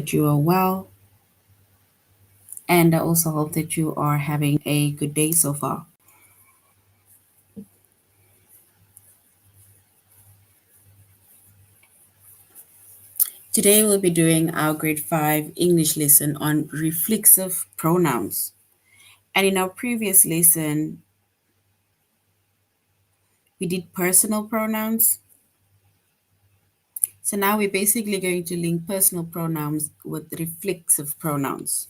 that you are well, and I also hope that you are having a good day so far. Today we'll be doing our grade 5 English lesson on reflexive pronouns. And in our previous lesson, we did personal pronouns. So now we're basically going to link personal pronouns with reflexive pronouns.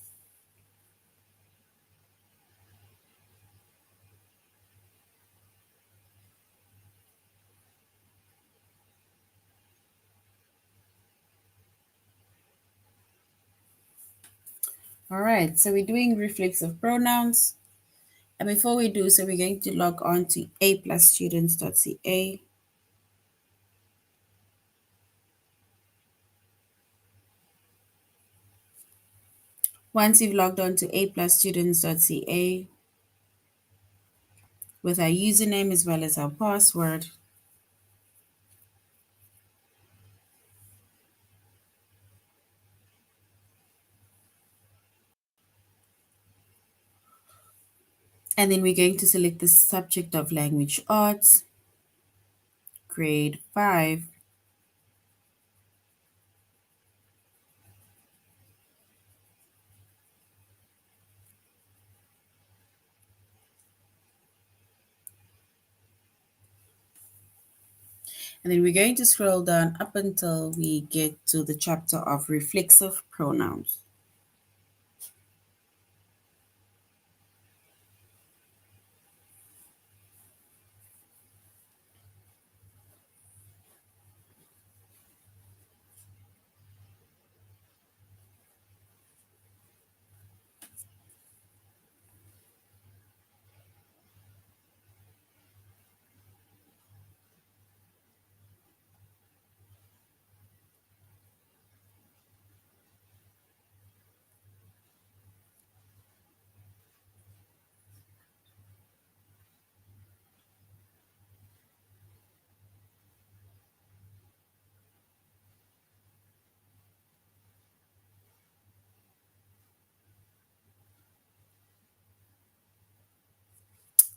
All right, so we're doing reflexive pronouns. And before we do so, we're going to log on to aplusstudents.ca. Once you've logged on to aplusstudents.ca with our username as well as our password, and then we're going to select the subject of language arts, grade 5. And then we're going to scroll down up until we get to the chapter of reflexive pronouns.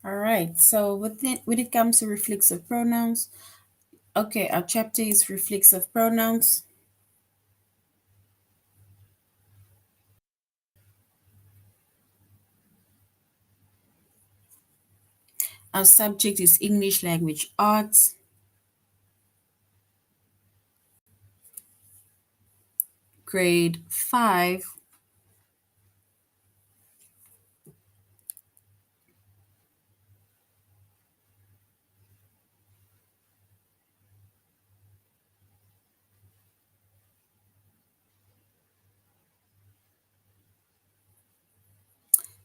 All right, so when it comes to reflexive pronouns, okay, our chapter is reflexive pronouns. Our subject is English language arts. Grade 5.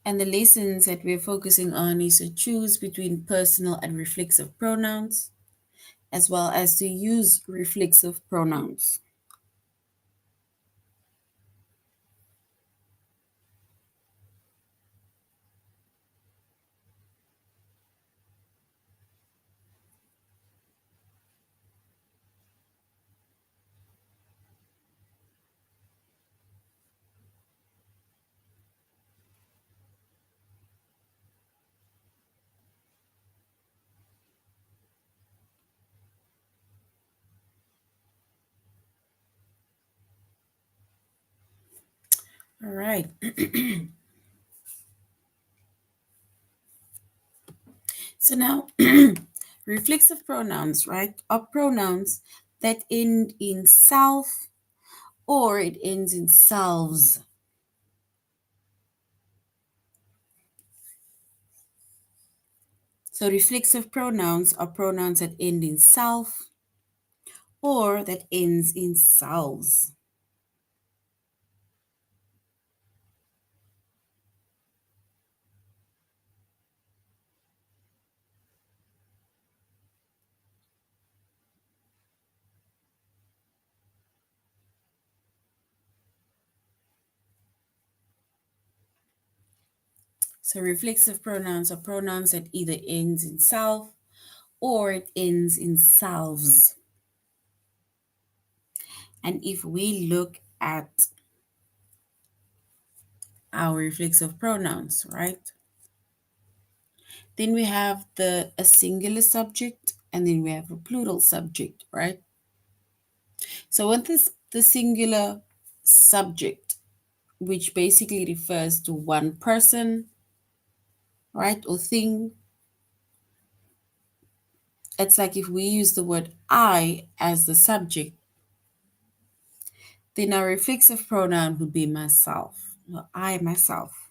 And the lessons that we're focusing on is to choose between personal and reflexive pronouns, as well as to use reflexive pronouns. All right. So now, reflexive pronouns, right, are pronouns that end in self or it ends in selves. So reflexive pronouns are pronouns that end in self or that ends in selves. So reflexive pronouns are pronouns that either ends in self or it ends in selves. And if we look at our reflexive pronouns, right? Then we have a singular subject, and then we have a plural subject, right? So with the singular subject, which basically refers to one person, right, or thing, it's like if we use the word I as the subject, then our reflexive pronoun would be myself. No, I, myself.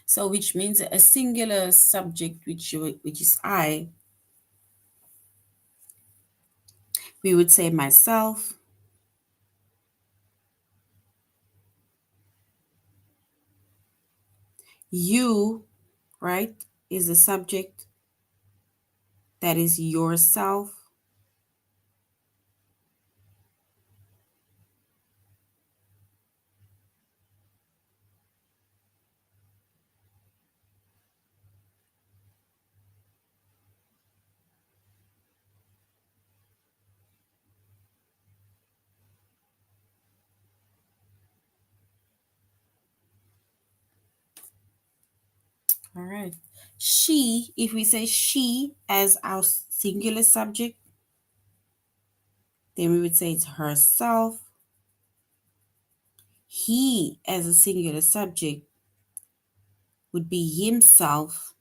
So, which means a singular subject, which is I, we would say myself, you, right, is a subject that is yourself. All right. She, if we say she as our singular subject, then we would say it's herself. He as a singular subject would be himself.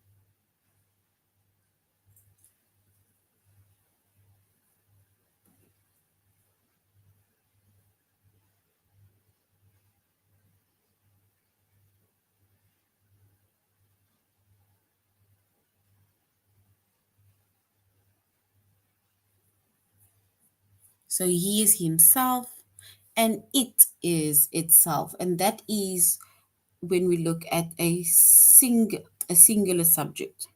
So he is himself and it is itself. And that is when we look at a singular subject.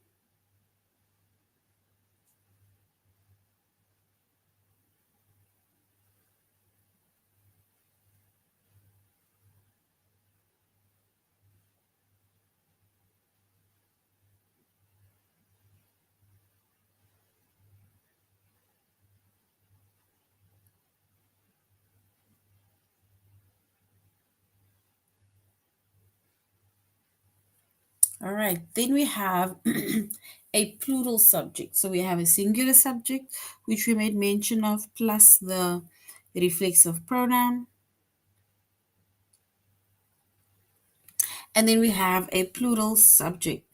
All right, then we have a plural subject. So we have a singular subject, which we made mention of, plus the reflexive pronoun. And then we have a plural subject.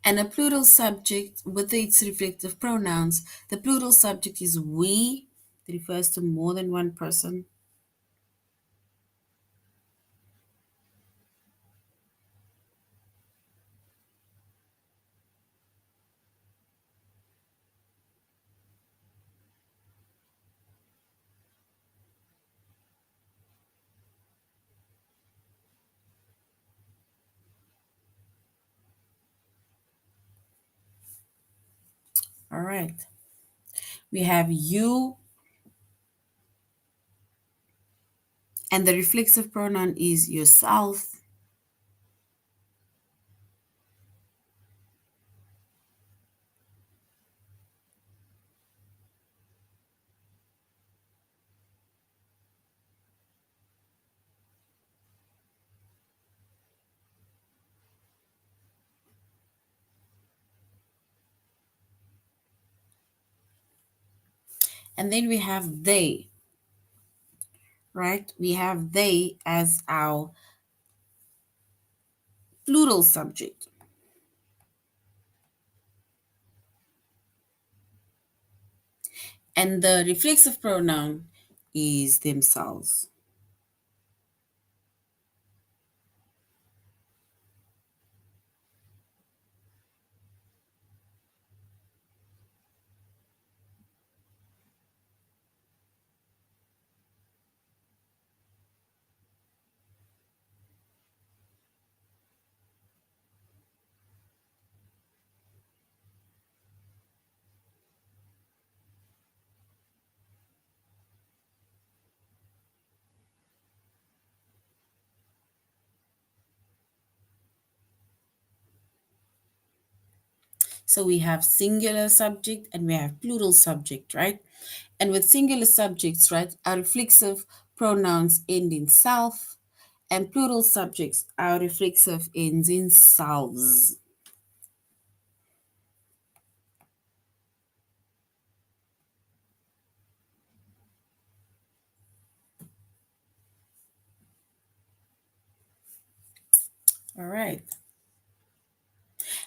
And a plural subject with its reflective pronouns, the plural subject is we, it refers to more than one person. All right. We have you, and the reflexive pronoun is yourself. And then we have they, right? We have they as our plural subject. And the reflexive pronoun is themselves. So we have singular subject and we have plural subject, right? And with singular subjects, right, our reflexive pronouns end in self, and plural subjects, our reflexive ends in selves. All right.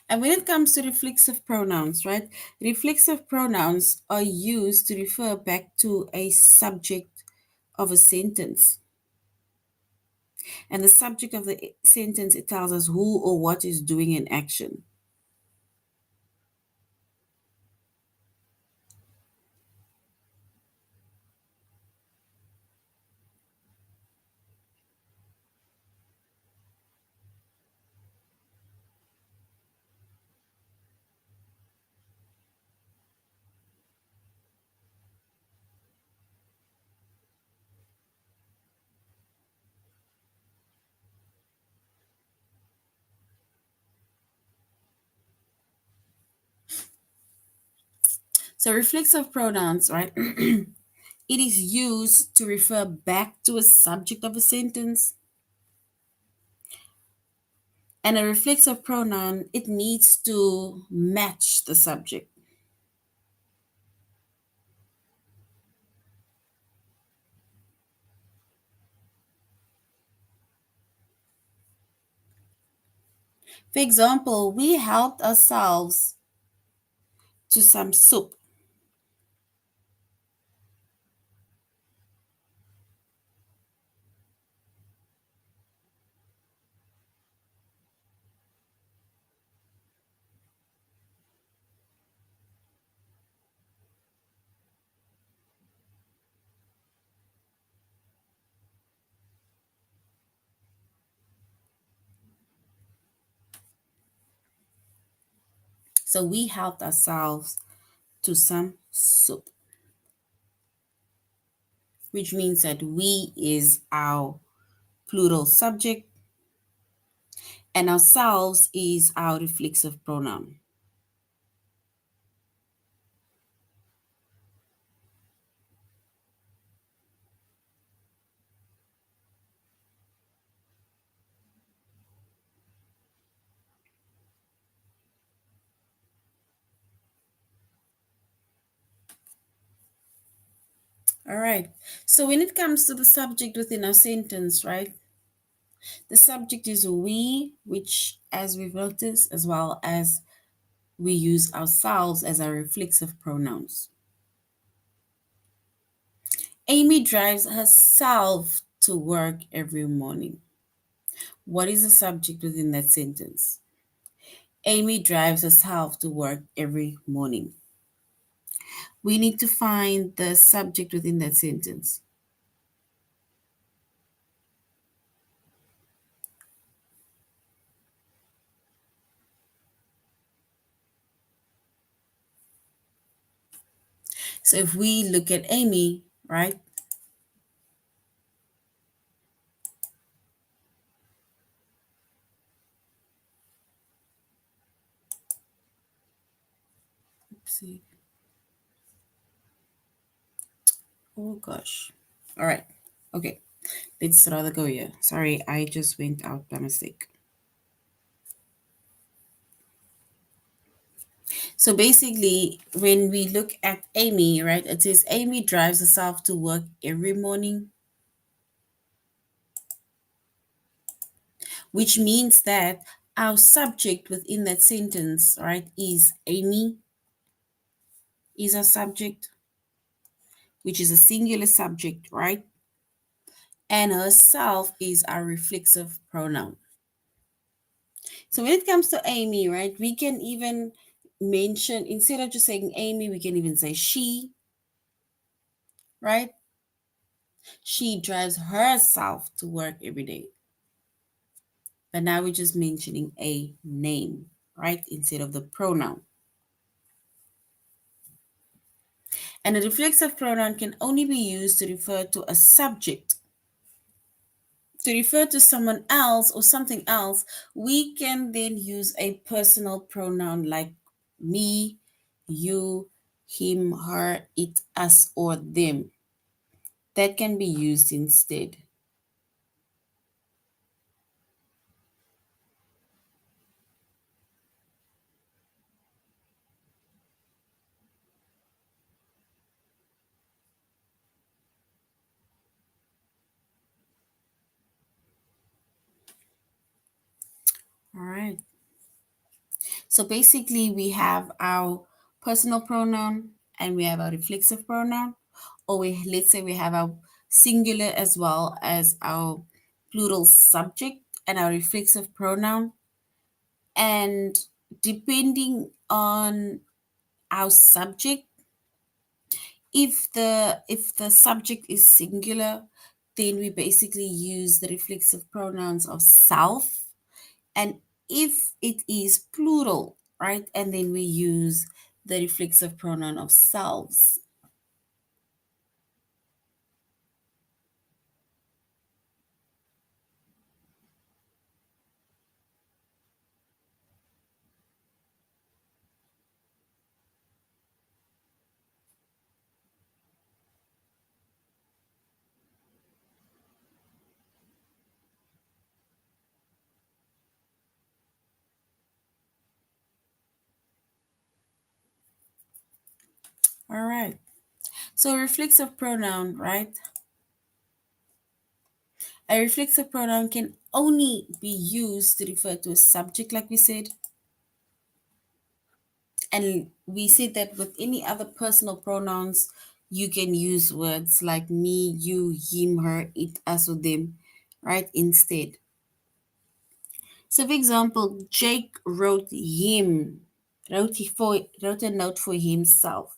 And when it comes to reflexive pronouns, right, reflexive pronouns are used to refer back to a subject of a sentence. And the subject of the sentence, it tells us who or what is doing an action. So reflexive pronouns, right? It is used to refer back to a subject of a sentence. And a reflexive pronoun, it needs to match the subject. For example, we helped ourselves to some soup. So we helped ourselves to some soup, which means that we is our plural subject and ourselves is our reflexive pronoun. All right. So when it comes to the subject within our sentence, right? The subject is we, which, as we've noticed, as well as we use ourselves as our reflexive pronouns. Amy drives herself to work every morning. What is the subject within that sentence? Amy drives herself to work every morning. We need to find the subject within that sentence. So if we look at Amy, right? Oopsie. Oh gosh. All right. Okay. Let's rather go here. Sorry, I just went out by mistake. So basically, when we look at Amy, right, it says Amy drives herself to work every morning, which means that our subject within that sentence, right, is Amy, is our subject, which is a singular subject, right? And herself is our reflexive pronoun. So when it comes to Amy, right, we can even mention, instead of just saying Amy, we can even say she, right? She drives herself to work every day. But now we're just mentioning a name, right, instead of the pronoun. And a reflexive pronoun can only be used to refer to a subject. To refer to someone else or something else, we can then use a personal pronoun like me, you, him, her, it, us, or them. That can be used instead. All right. So basically, we have our personal pronoun and we have our reflexive pronoun, or let's say we have our singular as well as our plural subject and our reflexive pronoun. And depending on our subject, if the subject is singular, then we basically use the reflexive pronouns of self. And if it is plural, right, and then we use the reflexive pronoun of selves. All right. So reflexive pronoun, right? A reflexive pronoun can only be used to refer to a subject, like we said. And we said that with any other personal pronouns, you can use words like me, you, him, her, it, us, or them, right? Instead. So, for example, Jake wrote a note for himself.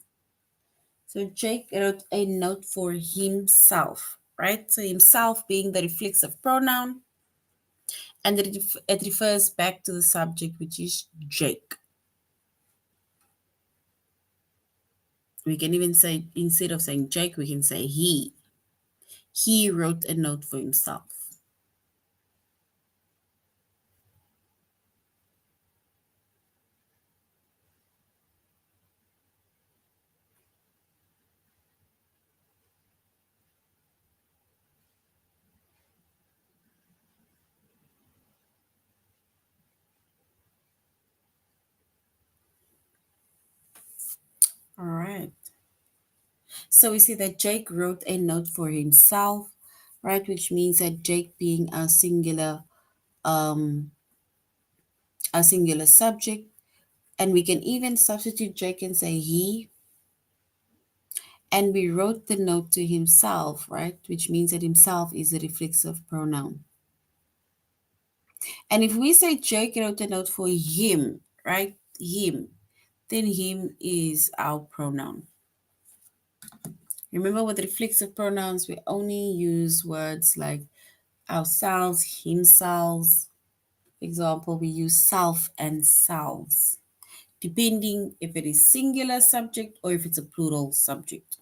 So Jake wrote a note for himself, right? So himself being the reflexive pronoun, and it refers back to the subject, which is Jake. We can even say, instead of saying Jake, we can say he. He wrote a note for himself. All right. So we see that Jake wrote a note for himself, right? Which means that Jake being um, a singular subject, and we can even substitute Jake and say he. And we wrote the note to himself, right? Which means that himself is a reflexive pronoun. And if we say Jake wrote a note for him, right? Him, then him is our pronoun. Remember, with reflexive pronouns, we only use words like ourselves, himself. For example, we use self and selves, depending if it is singular subject or if it's a plural subject.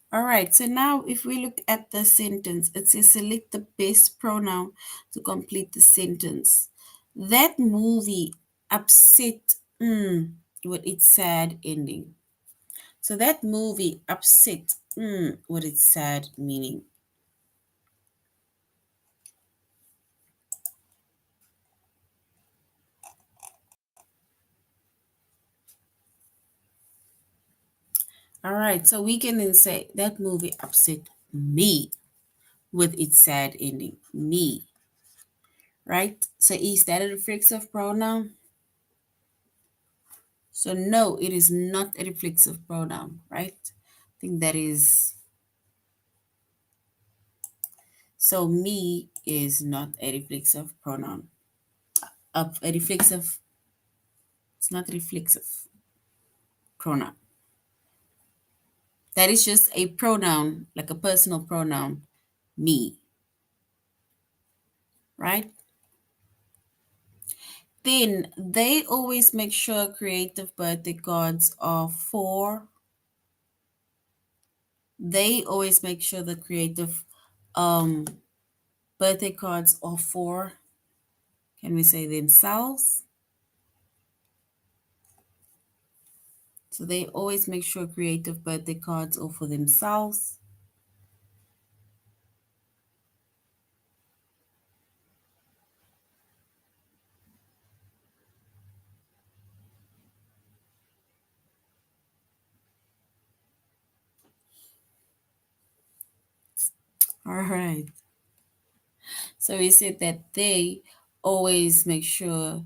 All right, so now if we look at the sentence, it says select the best pronoun to complete the sentence. That movie upset with its sad ending. So that movie upset with its sad meaning. All right, so we can then say that movie upset me with its sad ending. Me, right? So is that a reflexive pronoun? So no, it is not a reflexive pronoun, right? I think that is, so me is not a reflexive pronoun. A reflexive, it's not reflexive pronoun. That is just a pronoun, like a personal pronoun, me, right? Then they always make sure creative birthday cards are for, they always make sure the creative um, birthday cards are for, can we say themselves? So they always make sure creative birthday cards are for themselves. All right. So we said that they always make sure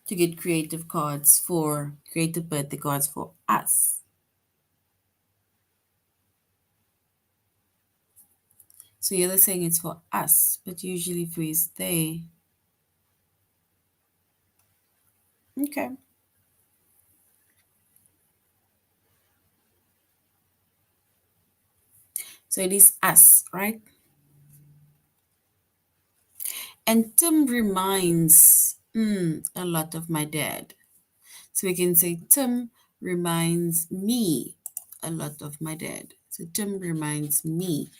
to get creative birthday cards for us. So you're saying it's for us, but usually phrase they. Okay. So it is us, right? And Tim reminds a lot of my dad. So we can say Tim reminds me a lot of my dad. So Tim reminds me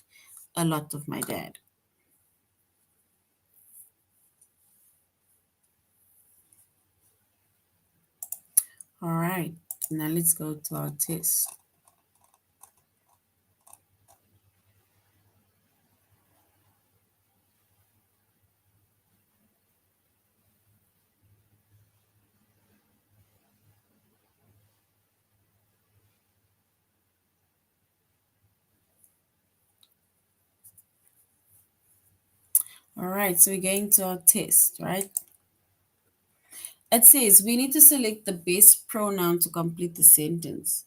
a lot of my dad. All right. Now let's go to our test. All right, so we're going to our test, right? It says we need to select the best pronoun to complete the sentence.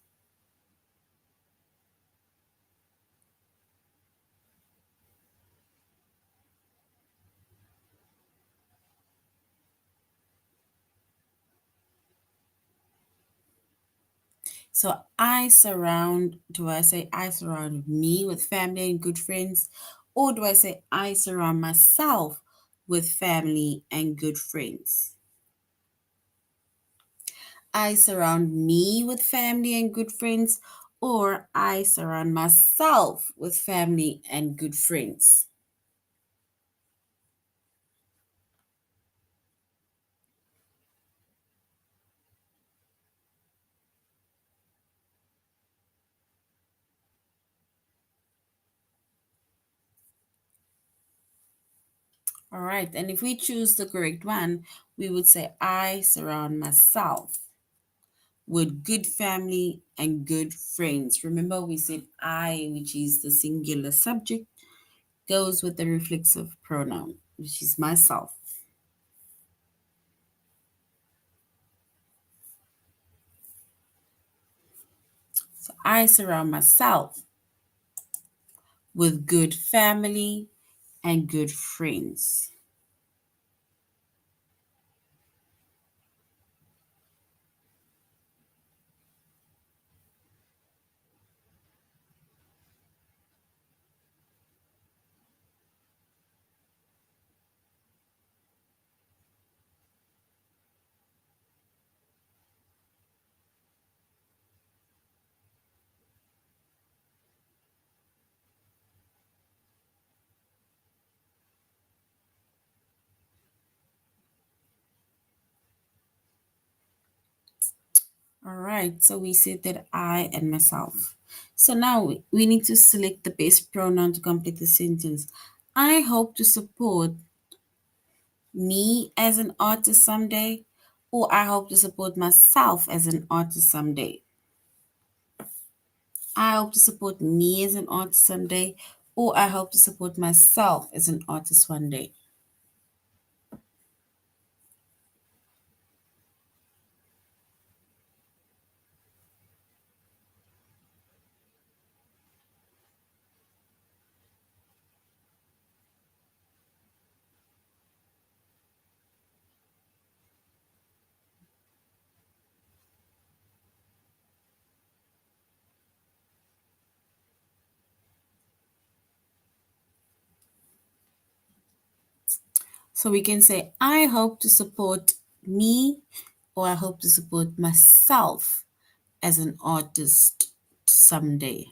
So do I say I surround me with family and good friends? Or do I say I surround myself with family and good friends? I surround me with family and good friends, or I surround myself with family and good friends. All right, and if we choose the correct one, we would say I surround myself with good family and good friends. Remember, we said I, which is the singular subject, goes with the reflexive pronoun, which is myself. So I surround myself with good family and good friends. All right, so we said that I and myself. So now we need to select the best pronoun to complete the sentence. I hope to support me as an artist someday, or I hope to support myself as an artist someday. I hope to support me as an artist someday, or I hope to support myself as an artist one day. So we can say, I hope to support me, or I hope to support myself as an artist someday.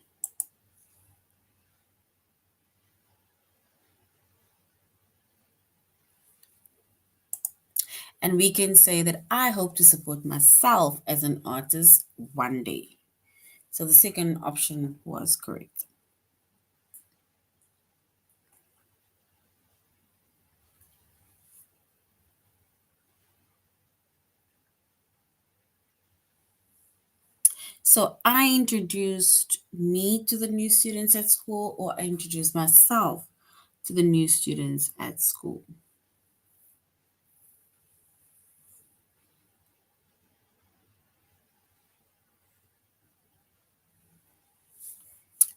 And we can say that I hope to support myself as an artist one day. So the second option was correct. So I introduced me to the new students at school, or I introduced myself to the new students at school.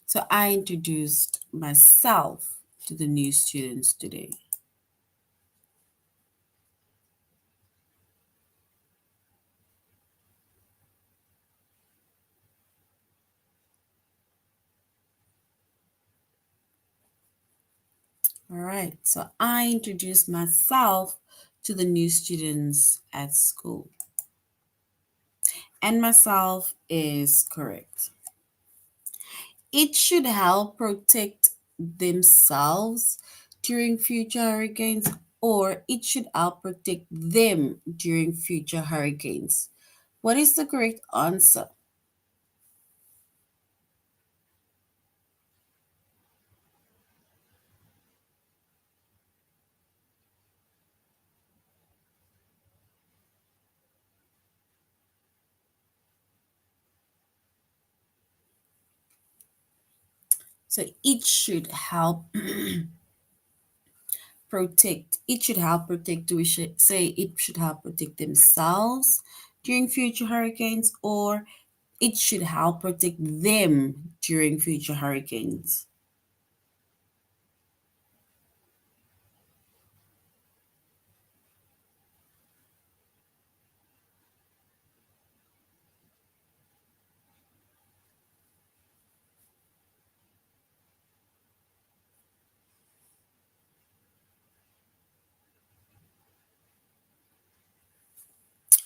So I introduced myself to the new students today. All right, so I introduced myself to the new students at school. And myself is correct. It should help protect themselves during future hurricanes, or it should help protect them during future hurricanes. What is the correct answer? So it should help protect. It should help protect. We should say it should help protect themselves during future hurricanes, or it should help protect them during future hurricanes.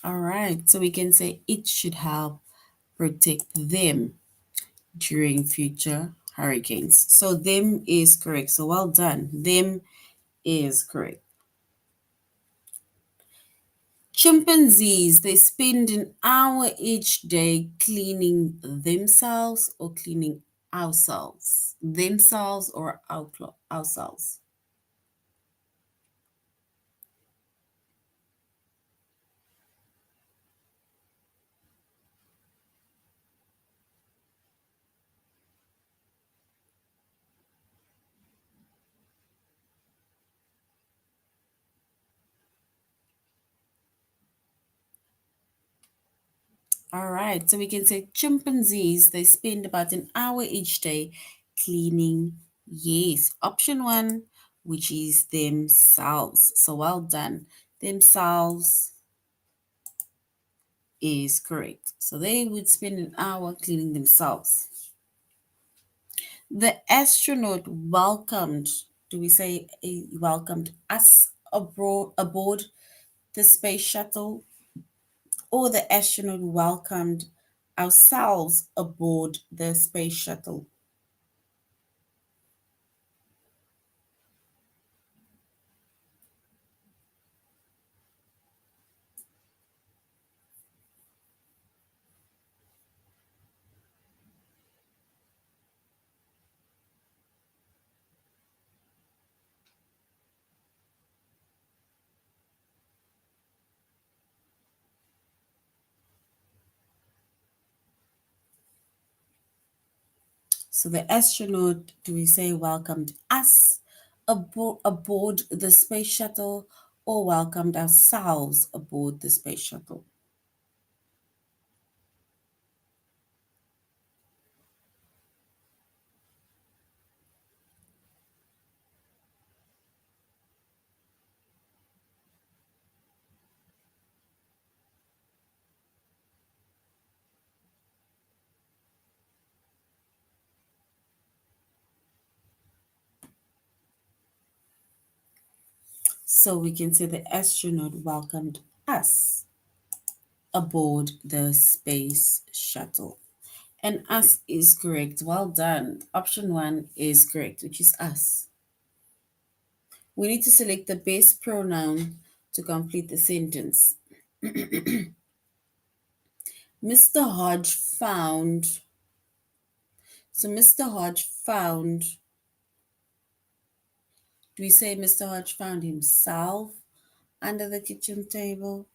All right, so we can say it should help protect them during future hurricanes. So them is correct. So well done. Them is correct. Chimpanzees, they spend an hour each day cleaning themselves or cleaning ourselves. Themselves or ourselves. All right, so we can say chimpanzees, they spend about an hour each day cleaning. Yes, option one, which is themselves. So well done. Themselves is correct. So they would spend an hour cleaning themselves. The astronaut welcomed, do we say welcomed us aboard the space shuttle, or the astronaut welcomed ourselves aboard the space shuttle? So the astronaut, do we say welcomed us aboard the space shuttle, or welcomed ourselves aboard the space shuttle? So we can say the astronaut welcomed us aboard the space shuttle. And us is correct. Well done. Option one is correct, which is us. We need to select the best pronoun to complete the sentence. Mr. Hodge found. So Mr. Hodge found. Do we say Mr. Hodge found himself under the kitchen table?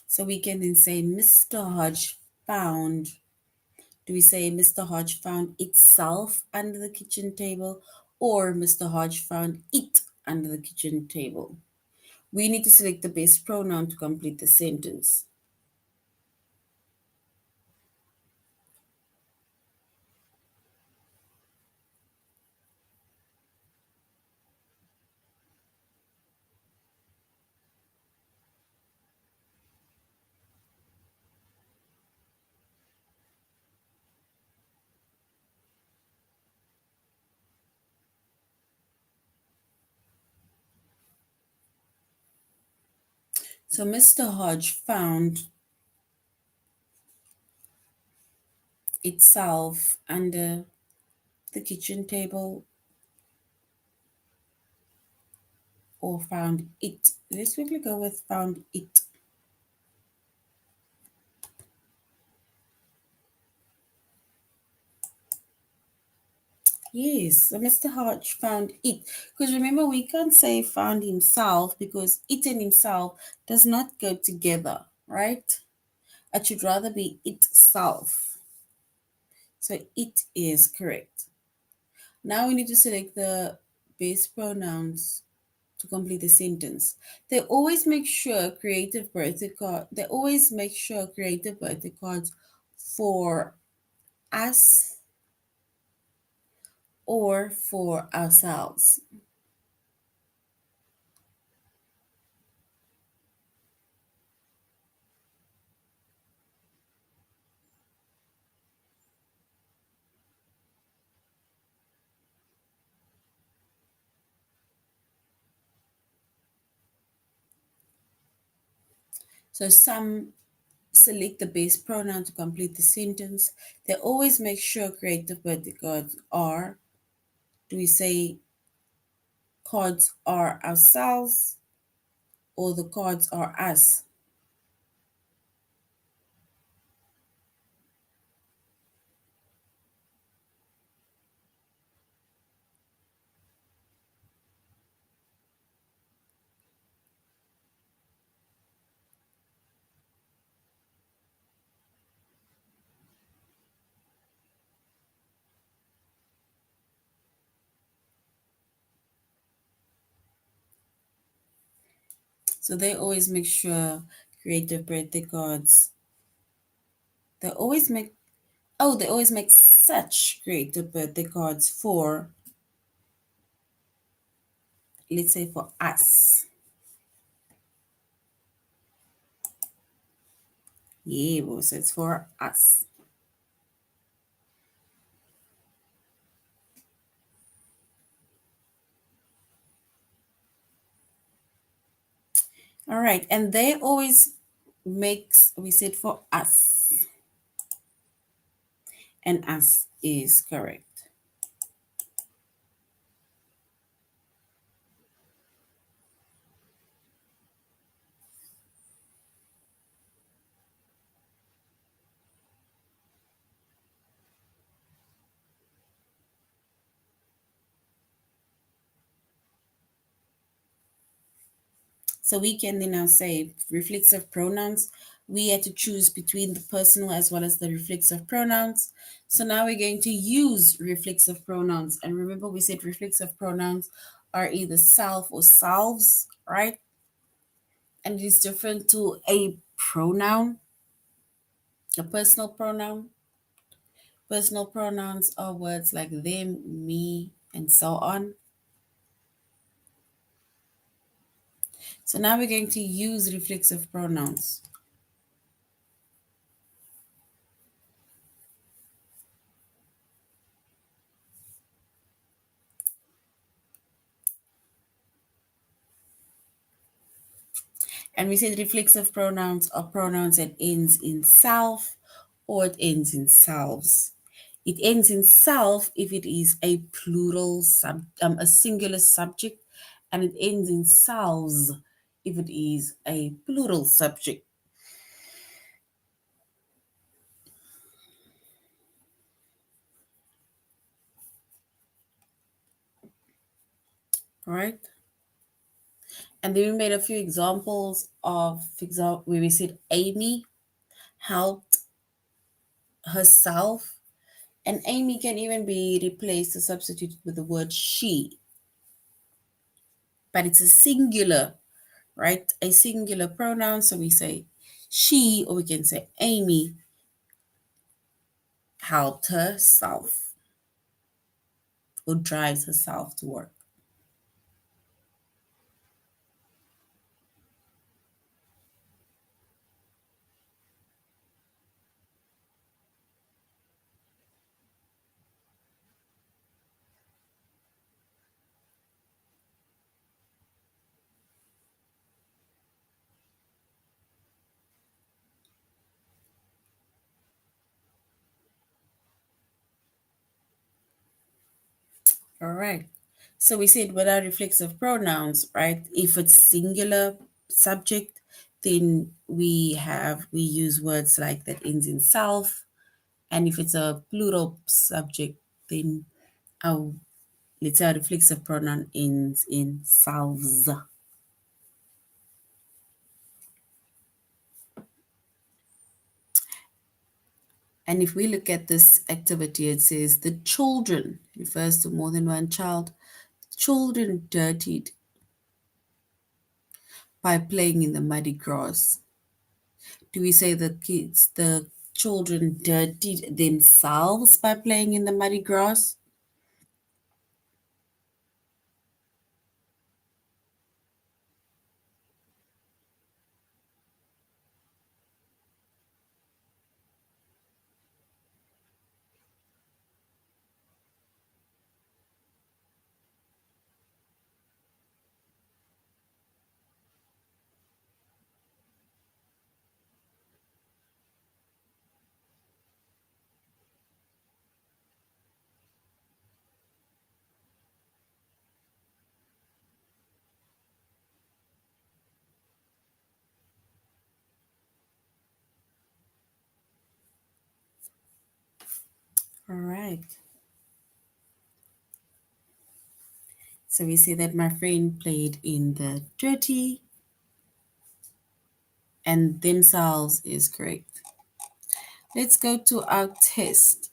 So we can then say Mr. Hodge found. Do we say Mr. Hodge found itself under the kitchen table or Mr. Hodge found it under the kitchen table? We need to select the best pronoun to complete the sentence. So Mr. Hodge found itself under the kitchen table or found it. Let's quickly go with found it. Yes, so Mr. Hodge found it. Because remember, we can't say found himself because it and himself does not go together, right? It should rather be itself. So it is correct. Now we need to select the base pronouns to complete the sentence. They always make sure creative birthday card. They always make sure creative birthday cards for us or for ourselves. So some select the base pronoun to complete the sentence. They always make sure creative birthday cards are. Do we say cards are ourselves or the cards are us? So they always make sure creative birthday cards. They always make they always make such creative birthday cards for, let's say, for us. Yeah, well, so it's for us. All right, and they always makes, we said for us, and us is correct. So we can then now say reflexive pronouns. We had to choose between the personal as well as the reflexive pronouns. So now we're going to use reflexive pronouns. And remember, we said reflexive pronouns are either self or selves, right? And it is different to a pronoun, a personal pronoun. Personal pronouns are words like them, me, and so on. So now we're going to use reflexive pronouns. And we said reflexive pronouns are pronouns that ends in self or it ends in selves. It ends in self if it is a a singular subject, and it ends in selves if it is a plural subject. All right. And then we made a few examples of, for example, where we said Amy helped herself. And Amy can even be replaced or substituted with the word she, but it's a singular, right? A singular pronoun. So we say she, or we can say Amy helped herself or drives herself to work. All right. So we said with our reflexive pronouns, right? If it's singular subject, then we use words like that ends in self. And if it's a plural subject, then our let's say our reflexive pronoun ends in selves. And if we look at this activity, it says the children refers to more than one child. Children dirtied by playing in the muddy grass. Do we say the children dirtied themselves by playing in the muddy grass? All right. So we see that my friend played in the dirty and themselves is correct. Let's go to our test.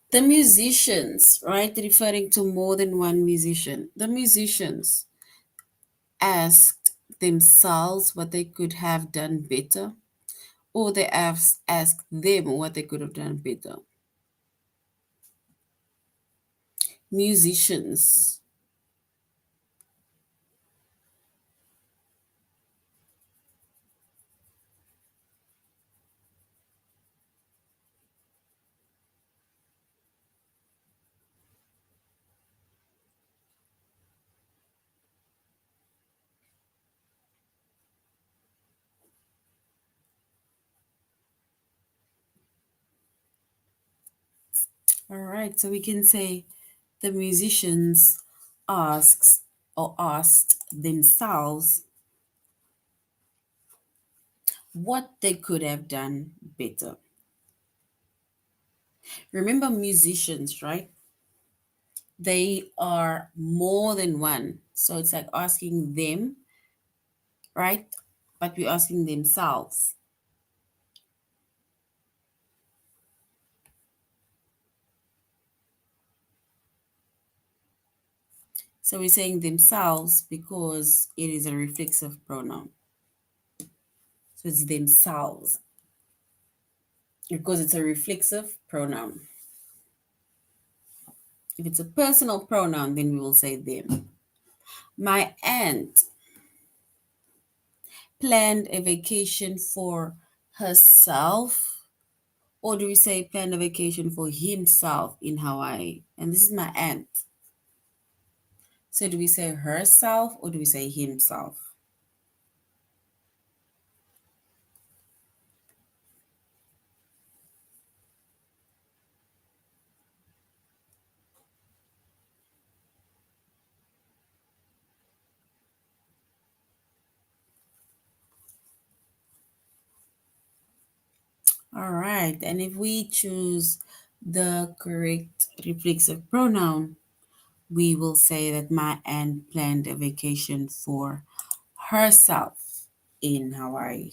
The musicians, right, referring to more than one musician, the musicians asked themselves what they could have done better, or they asked them what they could have done better. Musicians. All right, so we can say the musicians asks or asked themselves what they could have done better. Remember, musicians, right? They are more than one. So it's like asking them, right? But we're asking themselves. So we're saying themselves because it is a reflexive pronoun. So it's themselves because it's a reflexive pronoun. If it's a personal pronoun, then we will say them. My aunt planned a vacation for herself, or do we say planned a vacation for himself in Hawaii? And this is my aunt. So do we say herself or do we say himself? All right. And if we choose the correct reflexive pronoun, we will say that my aunt planned a vacation for herself in Hawaii.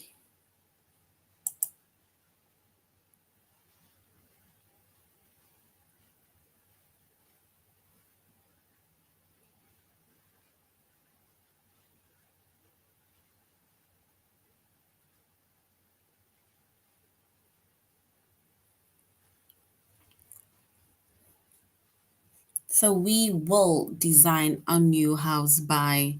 So we will design a new house by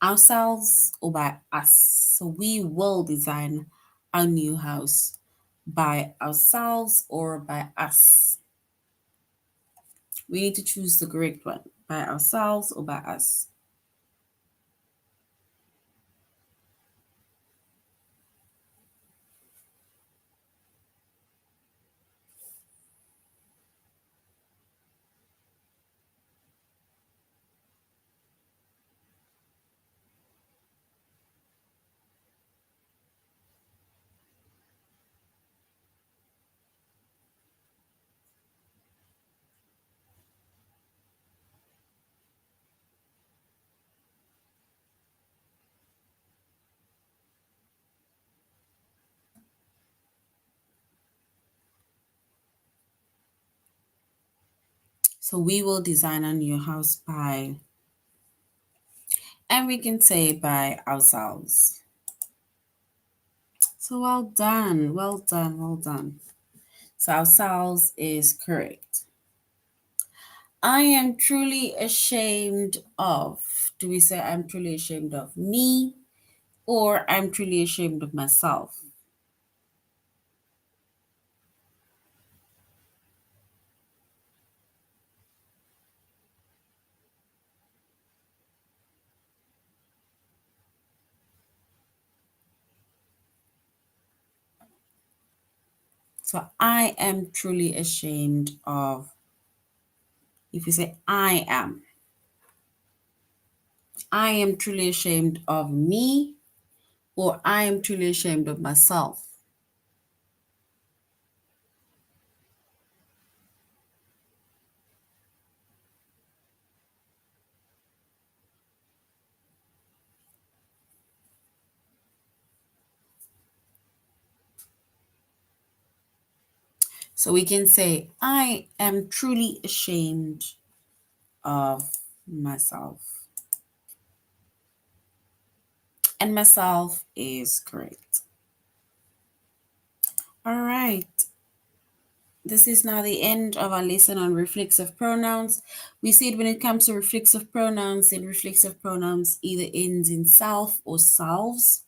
ourselves or by us. So we will design a new house by ourselves or by us. We need to choose the correct one, by ourselves or by us. So we will design a new house by, and we can say by ourselves. So well done, well done, well done. So ourselves is correct. I am truly ashamed of. Do we say I'm truly ashamed of me or I'm truly ashamed of myself? So I am truly ashamed of. If you say I am truly ashamed of me or I am truly ashamed of myself. So we can say, I am truly ashamed of myself. And myself is correct. All right. This is now the end of our lesson on reflexive pronouns. We said when it comes to reflexive pronouns, then reflexive pronouns either ends in self or selves.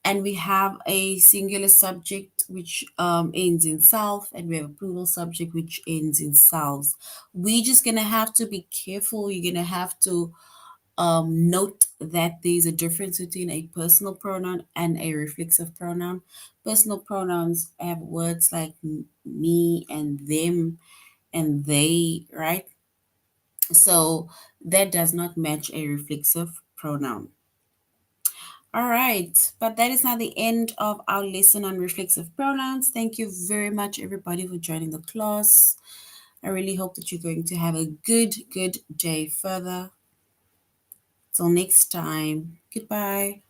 And we have a singular subject which ends in self, and we have a plural subject which ends in selves. We're just going to have to be careful. You're going to have to note that there's a difference between a personal pronoun and a reflexive pronoun. Personal pronouns have words like me and them and they, right? So that does not match a reflexive pronoun. All right, but that is now the end of our lesson on reflexive pronouns. Thank you very much, everybody, for joining the class. I really hope that you're going to have a good day further. Till next time, goodbye.